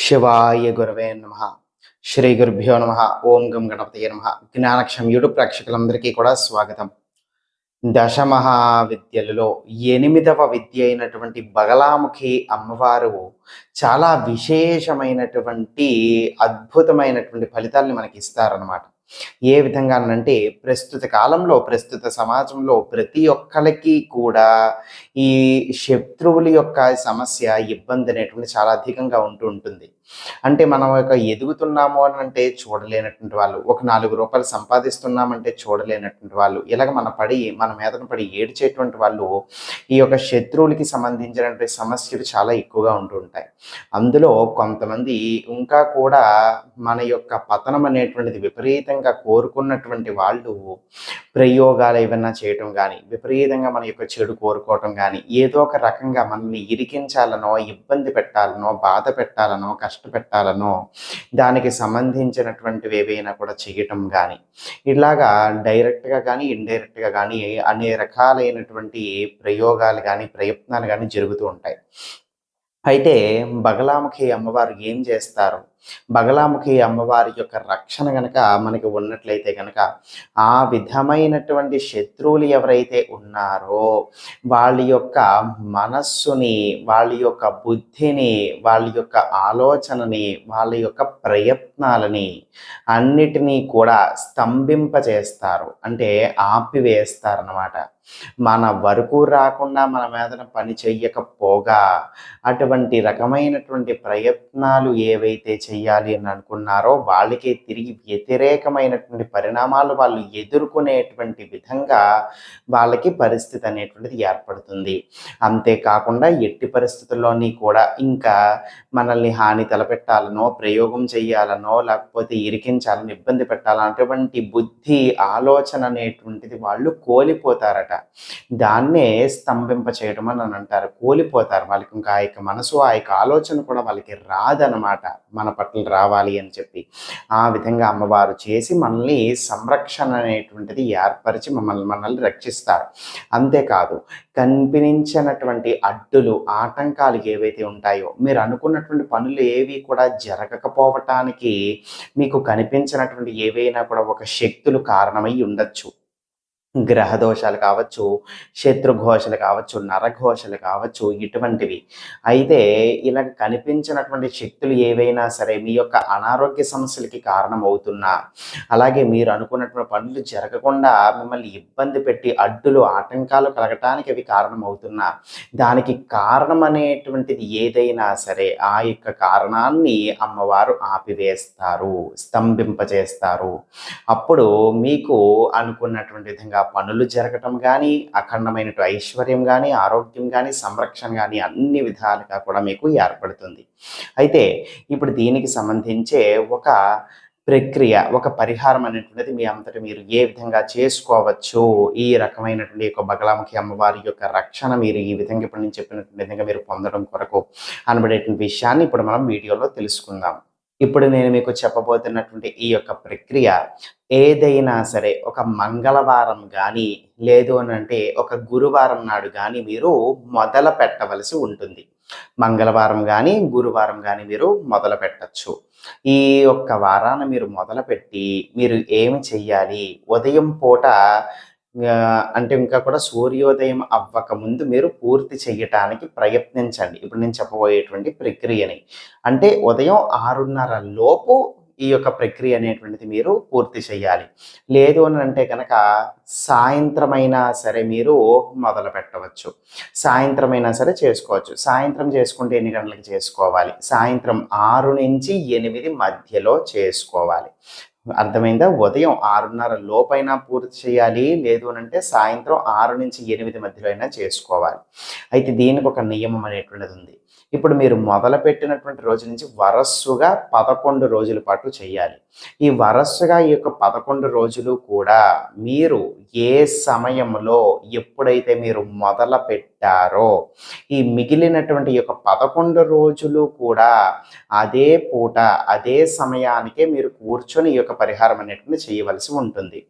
శివాయ గురవే నమ. శ్రీ గురుభ్యో నమ. ఓం గం గణపతయ నమ. జ్ఞానక్షం యూట్యూబ్ ప్రేక్షకులందరికీ కూడా స్వాగతం. దశమహావిద్యలలో 8వ విద్య అయినటువంటి బగలాముఖి అమ్మవారు చాలా విశేషమైనటువంటి అద్భుతమైనటువంటి ఫలితాలను మనకి ఇస్తారనమాట. ఏ విధంగానంటే ప్రస్తుత కాలంలో ప్రస్తుత సమాజంలో ప్రతి ఒక్కరికి కూడా ఈ శత్రువుల యొక్క సమస్య ఇబ్బంది అనేటువంటి చాలా అధికంగా ఉంటూ ఉంటుంది. అంటే మనం ఒక ఎదుగుతున్నాము అని అంటే చూడలేనటువంటి వాళ్ళు, ఒక 4 రూపాయలు సంపాదిస్తున్నామంటే చూడలేనటువంటి వాళ్ళు, ఇలాగ మన మీదన పడి ఏడ్చేటువంటి వాళ్ళు ఈ యొక్క శత్రువులకి సంబంధించినటువంటి సమస్యలు చాలా ఎక్కువగా ఉంటూ ఉంటాయి. అందులో కొంతమంది ఇంకా కూడా మన యొక్క పతనం అనేటువంటిది విపరీతంగా కోరుకున్నటువంటి వాళ్ళు ప్రయోగాలు ఏవన్నా చేయటం కానీ, విపరీతంగా మన యొక్క చెడు కోరుకోవటం కానీ, ఏదో ఒక రకంగా మనల్ని ఇరికించాలనో, ఇబ్బంది పెట్టాలనో, బాధ పెట్టాలనో, కష్టపెట్టాలనో, దానికి సంబంధించినటువంటివి ఏవైనా కూడా చేయటం కానీ, ఇలాగా డైరెక్ట్గా కానీ ఇండైరెక్ట్గా కానీ అనే రకాలైనటువంటి ప్రయోగాలు కానీ ప్రయత్నాలు కానీ జరుగుతూ ఉంటాయి. అయితే బగలాముఖి అమ్మవారు ఏం చేస్తారు? బగలాముఖి అమ్మవారి యొక్క రక్షణ గనక మనకి ఉన్నట్లయితే గనక, ఆ విధమైనటువంటి శత్రువులు ఎవరైతే ఉన్నారో వాళ్ళ యొక్క మనస్సుని, వాళ్ళ యొక్క బుద్ధిని, వాళ్ళ యొక్క ఆలోచనని, వాళ్ళ యొక్క ప్రయత్నాలని అన్నిటినీ కూడా స్తంభింపచేస్తారు. అంటే ఆపివేస్తారన్నమాట. మన వరకు రాకుండా మన మీదన పని చెయ్యకపోగా అటువంటి రకమైనటువంటి ప్రయత్నాలు ఏవైతే చెయ్యాలి అని అనుకున్నారో వాళ్ళకి తిరిగి వ్యతిరేకమైనటువంటి పరిణామాలు వాళ్ళు ఎదుర్కొనేటువంటి విధంగా వాళ్ళకి పరిస్థితి అనేటువంటిది ఏర్పడుతుంది. అంతేకాకుండా ఎట్టి పరిస్థితుల్లోని కూడా ఇంకా మనల్ని హాని తలపెట్టాలనో, ప్రయోగం చెయ్యాలనో, లేకపోతే ఇరికించాలని, ఇబ్బంది పెట్టాలనో అటువంటి బుద్ధి, ఆలోచన అనేటువంటిది వాళ్ళు కోల్పోతారట. దాన్నే స్తంభింప చేయడం అని అంటారు. కోల్పోతారు. వాళ్ళకి ఇంకా ఆ యొక్క మనసు, ఆ యొక్క ఆలోచన కూడా వాళ్ళకి రాదనమాట, మన పట్ల రావాలి అని చెప్పి. ఆ విధంగా అమ్మవారు చేసి మనల్ని సంరక్షణ అనేటువంటిది ఏర్పరిచి మనల్ని రక్షిస్తారు. అంతేకాదు, కనిపించినటువంటి అడ్డులు, ఆటంకాలు ఏవైతే ఉంటాయో, మీరు అనుకున్నటువంటి పనులు ఏవి కూడా జరగకపోవటానికి మీకు కనిపించినటువంటి ఏవైనా కూడా ఒక శక్తులు కారణమై ఉండొచ్చు. గ్రహ దోషాలు కావచ్చు, శత్రుఘోషలు కావచ్చు, నరఘోషలు కావచ్చు, ఇటువంటివి. అయితే ఇలా కనిపించినటువంటి శక్తులు ఏవైనా సరే మీ యొక్క అనారోగ్య సమస్యలకి కారణమవుతున్నా, అలాగే మీరు అనుకున్నటువంటి పనులు జరగకుండా మిమ్మల్ని ఇబ్బంది పెట్టి అడ్డులు, ఆటంకాలు కలగటానికి అవి కారణమవుతున్నా, దానికి కారణం అనేటువంటిది ఏదైనా సరే ఆ యొక్క కారణాన్ని అమ్మవారు ఆపివేస్తారు, స్తంభింపజేస్తారు. అప్పుడు మీకు అనుకున్నటువంటి విధంగా పనులు జరగటం కానీ, అఖండమైన ఐశ్వర్యం కానీ, ఆరోగ్యం కానీ, సంరక్షణ కానీ అన్ని విధాలుగా కూడా మీకు ఏర్పడుతుంది. అయితే ఇప్పుడు దీనికి సంబంధించే ఒక ప్రక్రియ, ఒక పరిహారం అనేటువంటిది మీ అంతటి మీరు ఏ విధంగా చేసుకోవచ్చు, ఈ రకమైనటువంటి యొక్క బగలాముఖి అమ్మవారి యొక్క రక్షణ మీరు ఈ విధంగా ఇప్పుడు నేను చెప్పినటువంటి విధంగా మీరు పొందడం కొరకు అనబడేటువంటి విషయాన్ని ఇప్పుడు మనం వీడియోలో తెలుసుకుందాం. ఇప్పుడు నేను మీకు చెప్పబోతున్నటువంటి ఈ యొక్క ప్రక్రియ ఏదైనా సరే ఒక మంగళవారం కానీ, లేదు అనంటే ఒక గురువారం నాడు కానీ మీరు మొదలు పెట్టవలసి ఉంటుంది. మంగళవారం కానీ, గురువారం కానీ మీరు మొదలు పెట్టచ్చు. ఈ యొక్క వారాన్ని మీరు మొదలుపెట్టి మీరు ఏమి చెయ్యాలి? ఉదయం పూట అంటే ఇంకా కూడా సూర్యోదయం అవ్వకముందు మీరు పూర్తి చెయ్యటానికి ప్రయత్నించండి. ఇప్పుడు నేను చెప్పబోయేటువంటి ప్రక్రియని. అంటే ఉదయం 6:30 లోపు ఈ యొక్క ప్రక్రియ అనేటువంటిది మీరు పూర్తి చేయాలి. లేదు అని అంటే కనుక సాయంత్రమైనా సరే మీరు మొదలు పెట్టవచ్చు. సాయంత్రమైనా సరే చేసుకోవచ్చు. సాయంత్రం చేసుకుంటే ఎన్ని గంటలకు చేసుకోవాలి? సాయంత్రం 6-8 మధ్యలో చేసుకోవాలి. అర్థమైందా? ఉదయం 6:30 లోపైనా పూర్తి చేయాలి. లేదు అనంటే సాయంత్రం 6-8 మధ్యలో అయినా చేసుకోవాలి. అయితే దీనికి ఒక నియమం అనేటువంటిది ఉంది. ఇప్పుడు మీరు మొదలుపెట్టినటువంటి రోజు నుంచి వరస్సుగా 11 రోజుల పాటు చేయాలి. ఈ వరస్సుగా ఈ యొక్క 11 రోజులు కూడా మీరు ఏ సమయంలో ఎప్పుడైతే మీరు మొదలు పెట్టారో ఈ మిగిలినటువంటి యొక్క 11 రోజులు కూడా అదే పూట, అదే సమయానికే మీరు కూర్చొని ఈ యొక్క పరిహారం అనేటువంటిది చేయవలసి ఉంటుంది.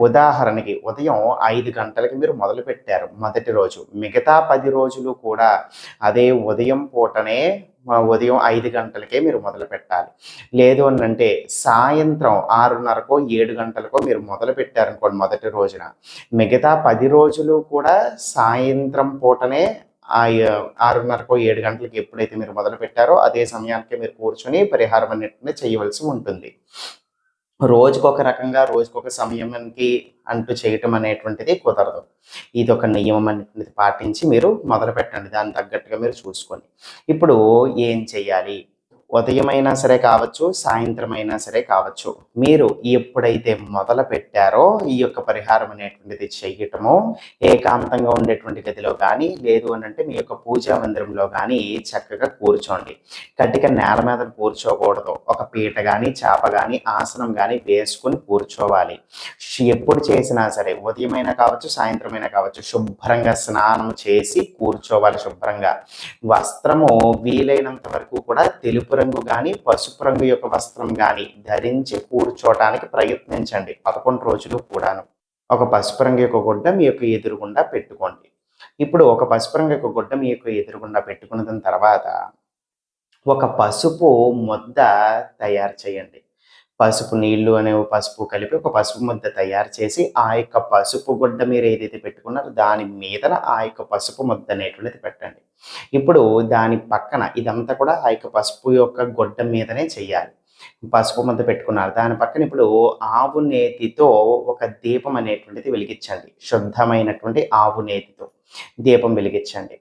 ఉదాహరణకి ఉదయం 5 గంటలకి మీరు మొదలుపెట్టారు మొదటి రోజు. మిగతా 10 రోజులు కూడా అదే ఉదయం పూటనే ఉదయం 5 గంటలకే మీరు మొదలుపెట్టాలి. లేదు అనంటే సాయంత్రం 6:30కో, 7 గంటలకో మీరు మొదలుపెట్టారనుకోండి మొదటి రోజున, మిగతా 10 రోజులు కూడా సాయంత్రం పూటనే 6:30కో, 7 గంటలకి ఎప్పుడైతే మీరు మొదలుపెట్టారో అదే సమయానికే మీరు కూర్చొని పరిహారం అన్నిటిని చేయవలసి ఉంటుంది. రోజుకొక రకంగా, రోజుకొక సమయానికి అంటూ చేయటం అనేటువంటిది కుదరదు. ఇదొక నియమం అనేటువంటిది పాటించి మీరు మొదలుపెట్టండి. దానికి తగ్గట్టుగా మీరు చూసుకోండి. ఇప్పుడు ఏం చేయాలి? ఉదయమైనా సరే కావచ్చు, సాయంత్రం అయినా సరే కావచ్చు. మీరు ఎప్పుడైతే మొదలుపెట్టారో ఈ యొక్క పరిహారం అనేటువంటిది చెయ్యటమో, ఏకాంతంగా ఉండేటువంటి గదిలో గానీ, లేదు అనంటే మీ యొక్క పూజా మందిరంలో గానీ చక్కగా కూర్చోండి. కటిక నేల మీద కూర్చోకూడదు. ఒక పీట గానీ, చాప గానీ, ఆసనం గానీ వేసుకొని కూర్చోవాలి. ఎప్పుడు చేసినా సరే ఉదయమైనా కావచ్చు, సాయంత్రమైనా కావచ్చు, శుభ్రంగా స్నానం చేసి కూర్చోవాలి శుభ్రంగా. వస్త్రము వీలైనంత వరకు కూడా తెలుపు రంగు గానీ, పసుపు రంగు యొక్క వస్త్రం గానీ ధరించి కూర్చోటానికి ప్రయత్నించండి 11 రోజులు కూడాను. ఒక పసుపు రంగు యొక్క గుడ్డ మీ యొక్క ఎదురుగుండా పెట్టుకోండి. ఇప్పుడు ఒక పసుపు రంగు యొక్క గుడ్డ మీ యొక్క ఎదురుగుండా పెట్టుకున్న తర్వాత ఒక పసుపు ముద్ద తయారు చేయండి. పసుపు నీళ్లు అనేవి పసుపు కలిపి ఒక పసుపు ముద్ద తయారు చేసి, ఆ యొక్క పసుపు గుడ్డ మీరు ఏదైతే పెట్టుకున్నారో దాని మీదన ఆ యొక్క పసుపు ముద్ద అనేటువంటిది పెట్టండి. ఇప్పుడు దాని పక్కన ఇదంతా కూడా ఆ యొక్క పసుపు యొక్క గుడ్డ మీదనే చెయ్యాలి. పసుపు ముద్ద పెట్టుకున్నారు. దాని పక్కన ఇప్పుడు ఆవు నేతితో ఒక దీపం అనేటువంటిది వెలిగించండి. శుద్ధమైనటువంటి ఆవు నేతితో దీపం వెలిగించండి.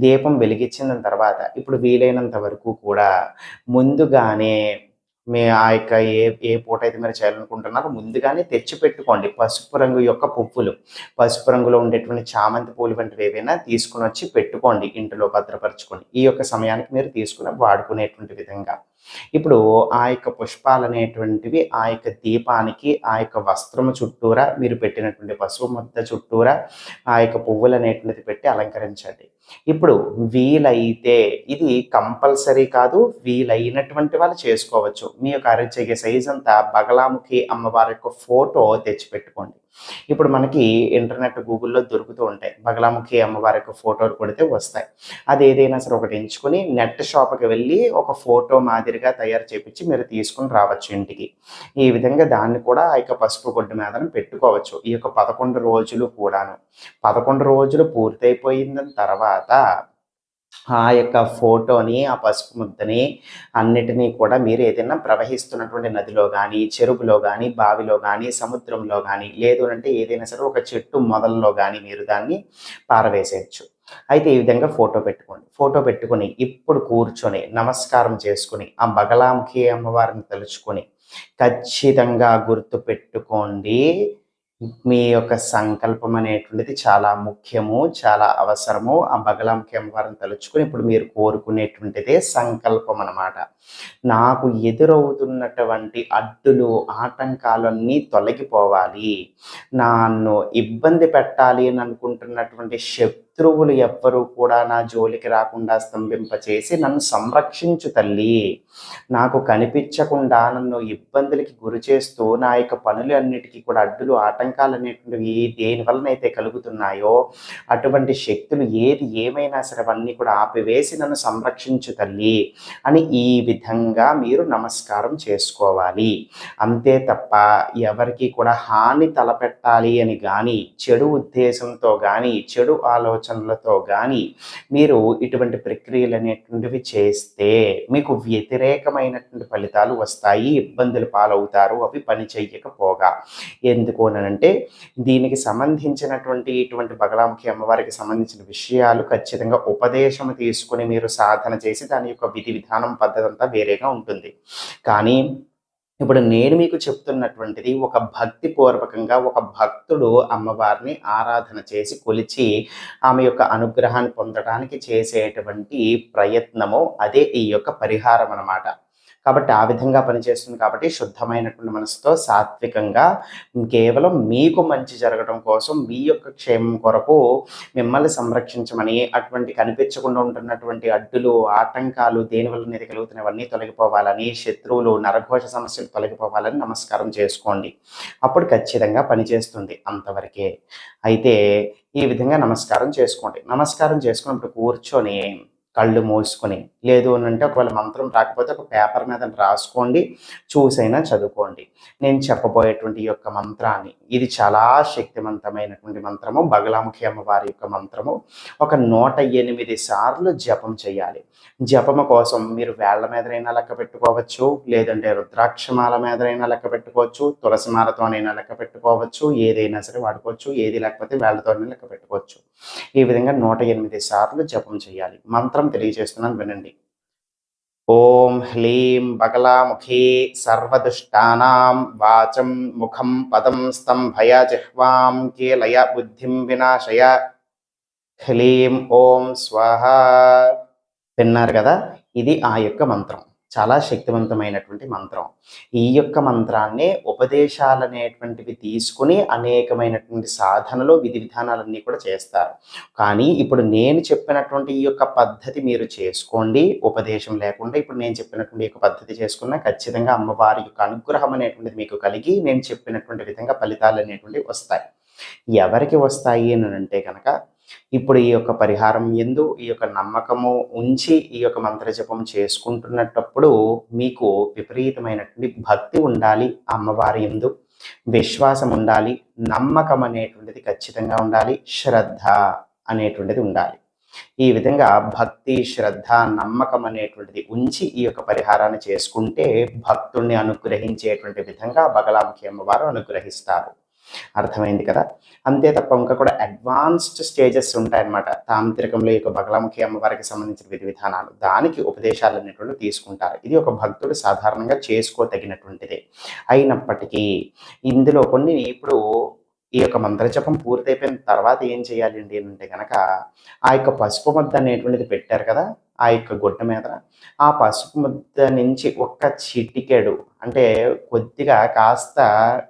దీపం వెలిగించిన తర్వాత ఇప్పుడు వీలైనంత వరకు కూడా ముందుగానే మీ ఆ యొక్క ఏ పూటైతే మీరు చేయాలనుకుంటున్నారో ముందుగానే తెచ్చిపెట్టుకోండి పసుపు రంగు యొక్క పువ్వులు. పసుపు రంగులో ఉండేటువంటి చామంతి పూలు వంటివి ఏవైనా తీసుకొనొచ్చి పెట్టుకోండి. ఇంటిలో భద్రపరచుకోండి. ఈ యొక్క సమయానికి మీరు తీసుకొని వాడుకునేటువంటి విధంగా. ఇప్పుడు ఆ యొక్క పుష్పాలనేటువంటివి ఆ యొక్క దీపానికి, ఆ యొక్క వస్త్రము చుట్టూరా మీరు పెట్టినటువంటి పసుపు ముద్ద చుట్టూరా ఆ యొక్క పువ్వులనేటువంటిది పెట్టి అలంకరించండి. ఇప్పుడు వీలైతే ఇది కంపల్సరీ కాదు, వీలైనటువంటి వాళ్ళు చేసుకోవచ్చు. మీ యొక్క అరచేయి సైజ్ అంతా బగలాముఖి అమ్మవారి యొక్క ఫోటో తెచ్చిపెట్టుకోండి. ఇప్పుడు మనకి ఇంటర్నెట్ గూగుల్‌లో దొరుకుతూ ఉంటాయి. బగలాముఖి అమ్మవారి యొక్క ఫోటోలు కొడితే వస్తాయి. అది ఏదైనా సరే ఒకటి ఎంచుకొని నెట్ షాప్‌కి వెళ్ళి ఒక ఫోటో మాదిరిగా తయారు చేపించి మీరు తీసుకొని రావచ్చు ఇంటికి. ఈ విధంగా దాన్ని కూడా ఆ యొక్క పసుపు గుడ్డ మీదన పెట్టుకోవచ్చు. ఈ యొక్క 11 రోజులు కూడాను. 11 రోజులు పూర్తయిపోయిన తర్వాత ఆ యొక్క ఫోటోని, ఆ పసుపు ముద్దని అన్నిటినీ కూడా మీరు ఏదైనా ప్రవహిస్తున్నటువంటి నదిలో గానీ, చెరువులో గానీ, బావిలో గానీ, సముద్రంలో గానీ, లేదు అంటే ఏదైనా సరే ఒక చెట్టు మొదల్లో గానీ మీరు దాన్ని పారవేసేయొచ్చు. అయితే ఈ విధంగా ఫోటో పెట్టుకోండి. ఫోటో పెట్టుకొని ఇప్పుడు కూర్చొని నమస్కారం చేసుకొని, ఆ బగలాముఖి అమ్మవారిని తలుచుకొని ఖచ్చితంగా గుర్తుపెట్టుకోండి. మీ యొక్క సంకల్పం అనేటువంటిది చాలా ముఖ్యము, చాలా అవసరము. ఆ బగలాముఖి అమ్మవారిని తలుచుకొని ఇప్పుడు మీరు కోరుకునేటువంటిదే సంకల్పం అన్నమాట. నాకు ఎదురవుతున్నటువంటి అడ్డులు, ఆటంకాలన్నీ తొలగిపోవాలి. నన్ను ఇబ్బంది పెట్టాలి అని అనుకుంటున్నటువంటి శత్రువులు ఎవ్వరూ కూడా నా జోలికి రాకుండా స్తంభింపచేసి నన్ను సంరక్షించు తల్లి. నాకు కనిపించకుండా నన్ను ఇబ్బందులకి గురి చేస్తూ నా యొక్క పనులన్నిటికీ కూడా అడ్డులు, ఆటంకాలనేటువంటివి దేని వలనైతే కలుగుతున్నాయో అటువంటి శక్తులు ఏది ఏమైనా సరే అవన్నీ కూడా ఆపివేసి నన్ను సంరక్షించు తల్లి అని ఈ విధంగా మీరు నమస్కారం చేసుకోవాలి. అంతే తప్ప ఎవరికీ కూడా హాని తలపెట్టాలి అని గానీ, చెడు ఉద్దేశంతో గానీ, చెడు ఆలోచనలతో గానీ మీరు ఇటువంటి ప్రక్రియలు అనేటువంటివి చేస్తే మీకు వ్యతిరేకమైనటువంటి ఫలితాలు వస్తాయి. ఇబ్బందులు పాలవుతారు అవి పని చెయ్యకపోగా. ఎందుకు అనంటే దీనికి సంబంధించినటువంటి ఇటువంటి బగలాముఖి అమ్మవారికి సంబంధించిన విషయాలు ఖచ్చితంగా ఉపదేశం తీసుకొని మీరు సాధన చేసి దాని యొక్క విధి విధానం పద్ధతి అంతా వేరేగా ఉంటుంది. కానీ ఇప్పుడు నేను మీకు చెప్తున్నటువంటిది ఒక భక్తి పూర్వకంగా ఒక భక్తుడు అమ్మవారిని ఆరాధన చేసి కొలిచి ఆమె యొక్క అనుగ్రహాన్ని పొందడానికి చేసేటువంటి ప్రయత్నము అదే ఈ యొక్క పరిహారం అన్నమాట. కాబట్టి ఆ విధంగా పనిచేస్తుంది కాబట్టి శుద్ధమైనటువంటి మనసుతో సాత్వికంగా కేవలం మీకు మంచి జరగడం కోసం మీ యొక్క క్షేమం కొరకు మిమ్మల్ని సంరక్షించమని అటువంటి కనిపించకుండా ఉంటున్నటువంటి అడ్డులు, ఆటంకాలు దేనివల్ల అనేది కలుగుతున్నవన్నీ తొలగిపోవాలని, శత్రువులు, నరఘోష సమస్యలు తొలగిపోవాలని నమస్కారం చేసుకోండి. అప్పుడు ఖచ్చితంగా పనిచేస్తుంది అంతవరకే. అయితే ఈ విధంగా నమస్కారం చేసుకోండి. నమస్కారం చేసుకున్నప్పుడు కూర్చొని కళ్ళు మూసుకొని. లేదు అనంటే ఒకవేళ మంత్రం రాకపోతే ఒక పేపర్ మీద రాసుకోండి. చూసైనా చదువుకోండి. నేను చెప్పబోయేటువంటి ఈ యొక్క మంత్రాన్ని, ఇది చాలా శక్తివంతమైనటువంటి మంత్రము. బగలాముఖి అమ్మవారి యొక్క మంత్రము. ఒక 108 సార్లు జపం చేయాలి. జపము కోసం మీరు వేళ్ళ మీదనైనా లెక్క పెట్టుకోవచ్చు. లేదంటే రుద్రాక్షమాల మీదనైనా లెక్క పెట్టుకోవచ్చు. తులసి మాలతోనైనా లెక్క పెట్టుకోవచ్చు. ఏదైనా సరే వాడుకోవచ్చు. ఏది లేకపోతే వేళ్ళతోనే లెక్క పెట్టుకోవచ్చు. ఈ విధంగా 108 సార్లు జపం చేయాలి. మంత్రం తెలియజేస్తున్నాను వినండి. ఓం హ్లీం బగలాముఖీ సర్వదుష్టానాం వాచం ముఖం పదం స్తంభయ జిహ్వాం కీలయ బుద్ధిం వినాశయ. హ్లీం ఓం స్వాహ. విన్నారు కదా, ఇది ఆ యొక్క మంత్రం. చాలా శక్తివంతమైనటువంటి మంత్రం. ఈ యొక్క మంత్రాన్నే ఉపదేశాలనేటువంటివి తీసుకుని అనేకమైనటువంటి సాధనలు విధి విధానాలన్నీ కూడా చేస్తారు. కానీ ఇప్పుడు నేను చెప్పినటువంటి ఈ యొక్క పద్ధతి మీరు చేసుకోండి. ఉపదేశం లేకుండా ఇప్పుడు నేను చెప్పినటువంటి యొక్క పద్ధతి చేసుకున్న ఖచ్చితంగా అమ్మవారి యొక్క అనుగ్రహం అనేటువంటిది మీకు కలిగి నేను చెప్పినటువంటి విధంగా ఫలితాలు అనేటువంటివి వస్తాయి. ఎవరికి వస్తాయి అని అంటే కనుక, ఇప్పుడు ఈ యొక్క పరిహారం యందు ఈ యొక్క నమ్మకము ఉంచి ఈ యొక్క మంత్రజపం చేసుకుంటున్నప్పుడు మీకు విపరీతమైనటువంటి భక్తి ఉండాలి, అమ్మవారి యందు విశ్వాసం ఉండాలి, నమ్మకం అనేటువంటిది ఖచ్చితంగా ఉండాలి, శ్రద్ధ అనేటువంటిది ఉండాలి. ఈ విధంగా భక్తి, శ్రద్ధ, నమ్మకం అనేటువంటిది ఉంచి ఈ యొక్క పరిహారాన్ని చేసుకుంటే భక్తుణ్ణి అనుగ్రహించేటువంటి విధంగా బగలాముఖి అమ్మవారు అనుగ్రహిస్తారు. అర్థమైంది కదా. అంతే తప్ప ఇంకా కూడా అడ్వాన్స్డ్ స్టేజెస్ ఉంటాయన్నమాట. తాంత్రికంలో ఈ యొక్క బగలాముఖి అమ్మవారికి సంబంధించిన విధి విధానాలు, దానికి ఉపదేశాలు అనేటువంటి తీసుకుంటారు. ఇది ఒక భక్తుడు సాధారణంగా చేసుకోదగినటువంటిదే. అయినప్పటికీ ఇందులో కొన్ని ఇప్పుడు ఈ యొక్క మంత్రజపం పూర్తయిపోయిన తర్వాత ఏం చేయాలండి అంటే కనుక, ఆ యొక్క పసుపు ముద్ద అనేటువంటిది పెట్టారు కదా ఆ యొక్క గుడ్డ మీద, ఆ పసుపు ముద్ద నుంచి ఒక్క చిటికెడు అంటే కొద్దిగా కాస్త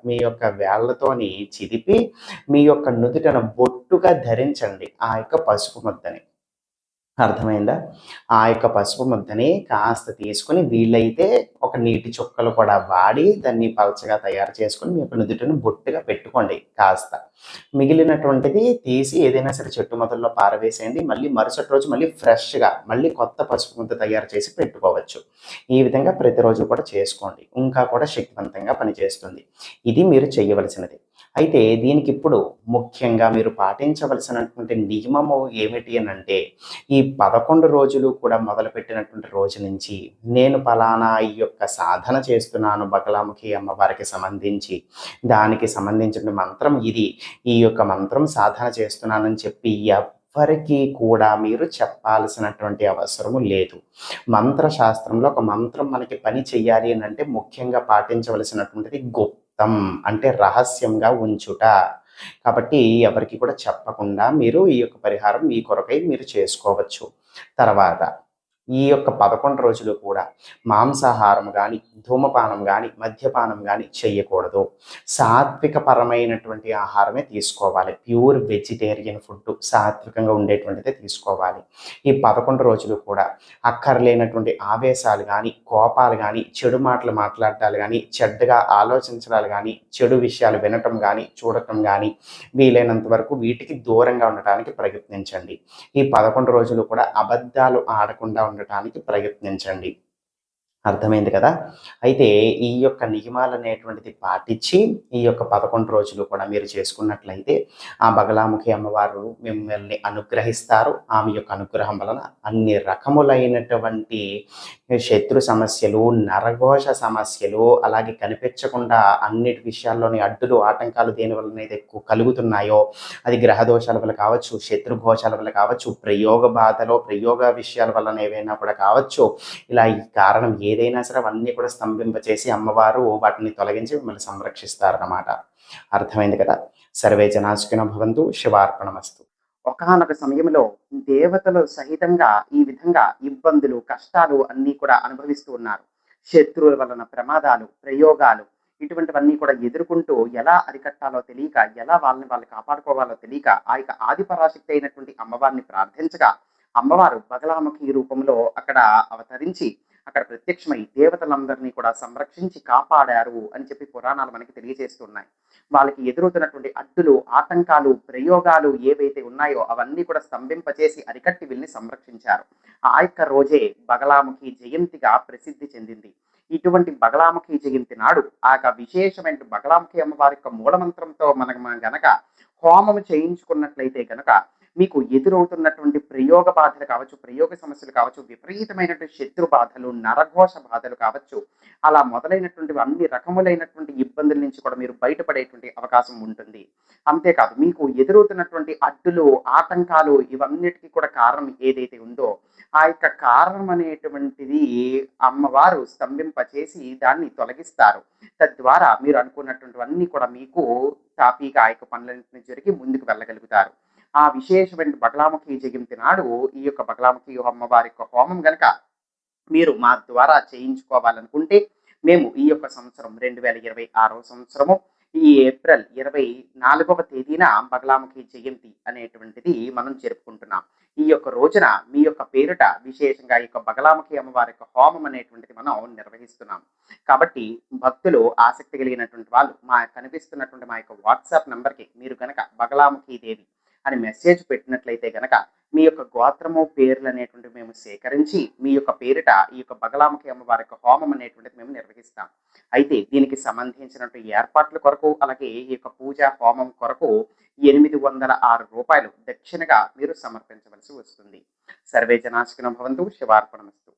మీ యొక్క వేళ్ళతోని చిదిపి మీ యొక్క నుదుటన బొట్టుగా ధరించండి ఆ యొక్క పసుపు ముద్దని. అర్థమైందా? ఆ యొక్క పసుపు ముద్దని కాస్త తీసుకొని వీలైతే ఒక నీటి చుక్కలు కూడా వాడి దాన్ని పలచగా తయారు చేసుకొని మీ యొక్క నుదుటిని బొట్టుగా పెట్టుకోండి కాస్త. మిగిలినటువంటిది తీసి ఏదైనా సరే చెట్టు మొదల్లో పారవేసేయండి. మళ్ళీ మరుసటి రోజు మళ్ళీ ఫ్రెష్‌గా మళ్ళీ కొత్త పసుపు ముద్ద తయారు చేసి పెట్టుకోవచ్చు. ఈ విధంగా ప్రతిరోజు కూడా చేసుకోండి. ఇంకా కూడా శక్తివంతంగా పనిచేస్తుంది. ఇది మీరు చేయవలసినది. అయితే దీనికిప్పుడు ముఖ్యంగా మీరు పాటించవలసినటువంటి నియమము ఏమిటి అనంటే, ఈ 11 రోజులు కూడా మొదలుపెట్టినటువంటి రోజు నుంచి నేను పలానా ఈ యొక్క సాధన చేస్తున్నాను బగలాముఖి అమ్మవారికి సంబంధించి, దానికి సంబంధించిన మంత్రం ఇది, ఈ యొక్క మంత్రం సాధన చేస్తున్నానని చెప్పి ఎవ్వరికీ కూడా మీరు చెప్పాల్సినటువంటి అవసరము లేదు. మంత్రశాస్త్రంలో ఒక మంత్రం మనకి పని చెయ్యాలి అని అంటే ముఖ్యంగా పాటించవలసినటువంటిది అంటే రహస్యంగా ఉంచుట. కాబట్టి ఎవరికి కూడా చెప్పకుండా మీరు ఈ యొక్క పరిహారం మీ కొరకై మీరు చేసుకోవచ్చు. తర్వాత ఈ యొక్క 11 రోజులు కూడా మాంసాహారం గాని, ధూమపానం గాని, మద్యపానం గాని చెయ్యకూడదు. సాత్విక పరమైనటువంటి ఆహారమే తీసుకోవాలి. ప్యూర్ వెజిటేరియన్ ఫుడ్ సాత్వికంగా ఉండేటువంటిదే తీసుకోవాలి. ఈ 11 రోజులు కూడా అక్కర్లేనటువంటి ఆవేశాలు గాని, కోపాలు గాని, చెడు మాటలు మాట్లాడటాలు గాని, చెడ్డగా ఆలోచించడాలు గాని, చెడు విషయాలు వినటం గాని, చూడటం గాని వీలైనంత వరకు వీటికి దూరంగా ఉండటానికి ప్రయత్నించండి. ఈ 11 రోజులు కూడా అబద్ధాలు ఆడకుండా ఉండటానికి ప్రయత్నించండి. అర్థమైంది కదా. అయితే ఈ యొక్క నియమాలనేటువంటిది పాటించి ఈ యొక్క 11 రోజులు కూడా మీరు చేసుకున్నట్లయితే ఆ బగలాముఖి అమ్మవారు మిమ్మల్ని అనుగ్రహిస్తారు. ఆమె యొక్క అనుగ్రహం వలన అన్ని రకములైనటువంటి శత్రు సమస్యలు, నరఘోష సమస్యలు, అలాగే కనిపించకుండా అన్నిటి విషయాల్లోని అడ్డులు, ఆటంకాలు దేని వలనైతే ఎక్కువ కలుగుతున్నాయో అది గ్రహ దోషాల వల్ల కావచ్చు, శత్రు ఘోషాల వల్ల కావచ్చు, ప్రయోగ బాధలో ప్రయోగ విషయాల వలన ఏవైనా కూడా కావచ్చు. ఇలా ఈ కారణం ఏదైనా సరే అవన్నీ కూడా స్తంభింపచేసి అమ్మవారు వాటిని తొలగించి మిమ్మల్ని సంరక్షిస్తారన్నమాట. అర్థమైంది కదా. సర్వే జనా సుఖినో భవంతు. శివార్పణమస్తు. ఒకానొక సమయంలో దేవతలు సహితంగా ఈ విధంగా ఇబ్బందులు, కష్టాలు అన్నీ కూడా అనుభవిస్తూ ఉన్నారు. శత్రువుల వలన ప్రమాదాలు, ప్రయోగాలు ఇటువంటివన్నీ కూడా ఎదుర్కొంటూ ఎలా అరికట్టాలో తెలియక, ఎలా వాళ్ళని వాళ్ళు కాపాడుకోవాలో తెలియక ఆ యొక్క ఆదిపరాశక్తి అయినటువంటి అమ్మవారిని ప్రార్థించగా అమ్మవారు బగలాముఖి రూపంలో అక్కడ అవతరించి అక్కడ ప్రత్యక్షమై దేవతలందరినీ కూడా సంరక్షించి కాపాడారు అని చెప్పి పురాణాలు మనకి తెలియజేస్తున్నాయి. వాళ్ళకి ఎదురవుతున్నటువంటి అడ్డులు, ఆటంకాలు, ప్రయోగాలు ఏవైతే ఉన్నాయో అవన్నీ కూడా స్తంభింపచేసి అరికట్టి వీళ్ళని సంరక్షించారు. ఆ యొక్క రోజే బగలాముఖి జయంతిగా ప్రసిద్ధి చెందింది. ఇటువంటి బగలాముఖి జయంతి నాడు ఆ యొక్క విశేషమైన బగలాముఖి అమ్మవారి యొక్క మూలమంత్రంతో మనం గనక హోమం చేయించుకున్నట్లయితే గనక మీకు ఎదురవుతున్నటువంటి ప్రయోగ బాధలు కావచ్చు, ప్రయోగ సమస్యలు కావచ్చు, విపరీతమైనటువంటి శత్రు బాధలు, నరఘోష బాధలు కావచ్చు, అలా మొదలైనటువంటి అన్ని రకములైనటువంటి ఇబ్బందుల నుంచి కూడా మీరు బయటపడేటువంటి అవకాశం ఉంటుంది. అంతేకాదు మీకు ఎదురవుతున్నటువంటి అడ్డులు, ఆటంకాలు ఇవన్నిటికీ కూడా కారణం ఏదైతే ఉందో ఆ యొక్క కారణం అనేటువంటిది అమ్మవారు స్తంభింపచేసి దాన్ని తొలగిస్తారు. తద్వారా మీరు అనుకున్నటువంటివన్నీ కూడా మీకు తాపీగా ఆ యొక్క పనులన్నింటినీ జరిగి ముందుకు వెళ్ళగలుగుతారు. ఆ విశేషమైన బగలాముఖి జయంతి నాడు ఈ యొక్క బగలాముఖి అమ్మవారి యొక్క హోమం గనక మీరు మా ద్వారా చేయించుకోవాలనుకుంటే మేము ఈ యొక్క సంవత్సరం 2026వ సంవత్సరము ఈ ఏప్రిల్ 24వ తేదీన బగలాముఖి జయంతి అనేటువంటిది మనం జరుపుకుంటున్నాం. ఈ యొక్క రోజున మీ యొక్క పేరిట విశేషంగా ఈ యొక్క బగలాముఖి అమ్మవారి యొక్క హోమం అనేటువంటిది మనం నిర్వహిస్తున్నాం. కాబట్టి భక్తులు ఆసక్తి కలిగినటువంటి వాళ్ళు కనిపిస్తున్నటువంటి మా యొక్క వాట్సాప్ నంబర్కి మీరు కనుక బగలాముఖి దేవి అని మెసేజ్ పెట్టినట్లయితే గనక మీ యొక్క గోత్రము పేర్లు అనేటువంటివి మేము సేకరించి మీ యొక్క పేరిట ఈ యొక్క బగలాముఖి అమ్మవారి యొక్క హోమం అనేటువంటిది మేము నిర్వహిస్తాం. అయితే దీనికి సంబంధించినటువంటి ఏర్పాట్ల కొరకు అలాగే ఈ యొక్క పూజ హోమం కొరకు రూ. 806 దక్షిణగా మీరు సమర్పించవలసి వస్తుంది. సర్వే జనాశికన భవంతు. శివార్పణమస్తు.